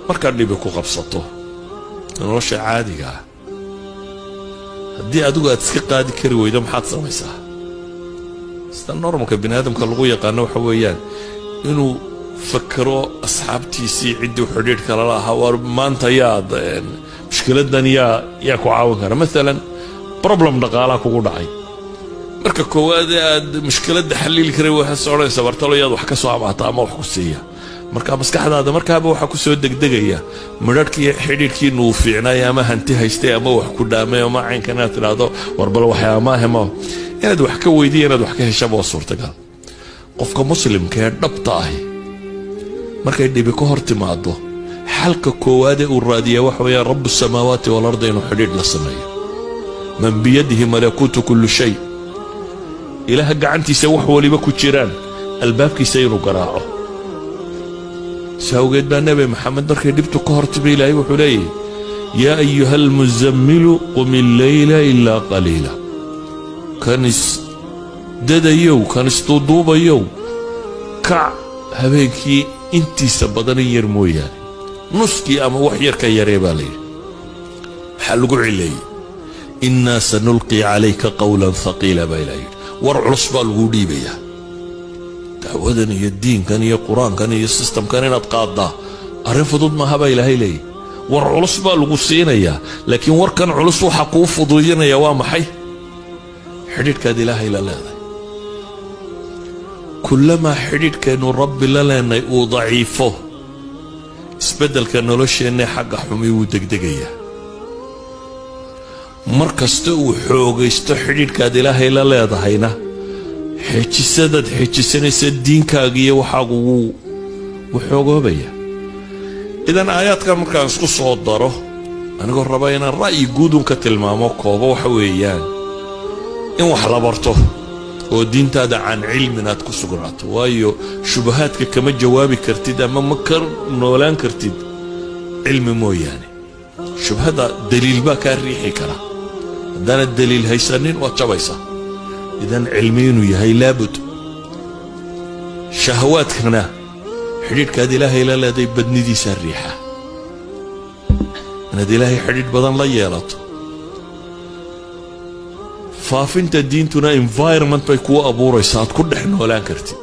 markaad dhibi ku qabsato nolosha caadiga ah haddii adigu aad iska qaadi kari weydo maxaad samaysaa sida normalka biniaadamka lagu yaqaano waxa weeyaan inuu fakaro asxaabtiisii ciddii xidhiidhka lala ahaa war maanta yaad mushkiladan yaa ku caawin kara maalan problem dhaqaalaha kugu dhacay marka koowaad aad mushkiladda xalili karay waxaad soconaysaa bartalo yaad wax ka soo amaata ama wax ku siiya marka maskaxdaada markaaba waxa ku soo degdegaya midhadhkii xidhiidhkii nuu fiicnay ama hanti haystay ama wax ku dhaamay ama caynkan aad tidhaahdo warbal waxyaamaahema inaad wax ka weydiiya inaad wax ka heshaba waa suurtagal qofka muslimka ee dhabta ahi markay dhibi ka hor timaado xalka koowaadee uu raadiyaa waxa weeyaan rabu samaawaati walarda inuu xidhiidh la sameeyo man biyadihi malakuutu kulli shay ilaaha gacantiisa wax waliba ku jiraan albaabkiisa inuu garaaco ساوجد بقى النبي محمد مركي دبتو كهرت بي إلهي وحليه يا أيها المزمل قم الليل إلا قليلا كانس دادا يو كانس تضوبا يو كع هبيكي انتي سبضاني يرمو يعني نسكي أما وحير كي يريبا لي حلقوا علي إنا سنلقي عليك قولا ثقيلا بإلهي ورعص بالغودي بيها دعوة هي الدين كان هي القرآن كان هي السيستم كان ينتقاضى أرين فضود ما هبا إلهي لي ورعلص بالغسين يا لكن ور كان علص وحقوف فضويين يا وامحي حديد كاد إلهي لا لا كلما حديد كانوا رب لا لأنه ضعيفه اسبدل كانوا لوش إنه حق حمي ودقدقية مركز تو حوق يستحديد كاد إلهي لا لا ضحينا حجسدد حجسنيس الدين كاغيه وحاقو وحوقو بيا إذا آيات كان مركان اسكو سو دارو أنا قول رباينا الرأي قودون كتلمامو كوبا وحويان إن وحلا برتو ودين تادا عن علم ناتكو سقرات وايو شبهاتك كما جوابي كرتيد أما مكر نولان كرتيد علم مو يعني شبهات دليل با كان ريحي كرا دانا الدليل هيسانين واتشابيسا إذن علمين ويهي لابد شهوات هنا حديد كاد إلهي لا لا دي بدني دي سريحة أنا دي إلهي حديد بدن لا يالط فافنت الدين تنا environment بيكو أبو ريسات كل حين ولا كرتي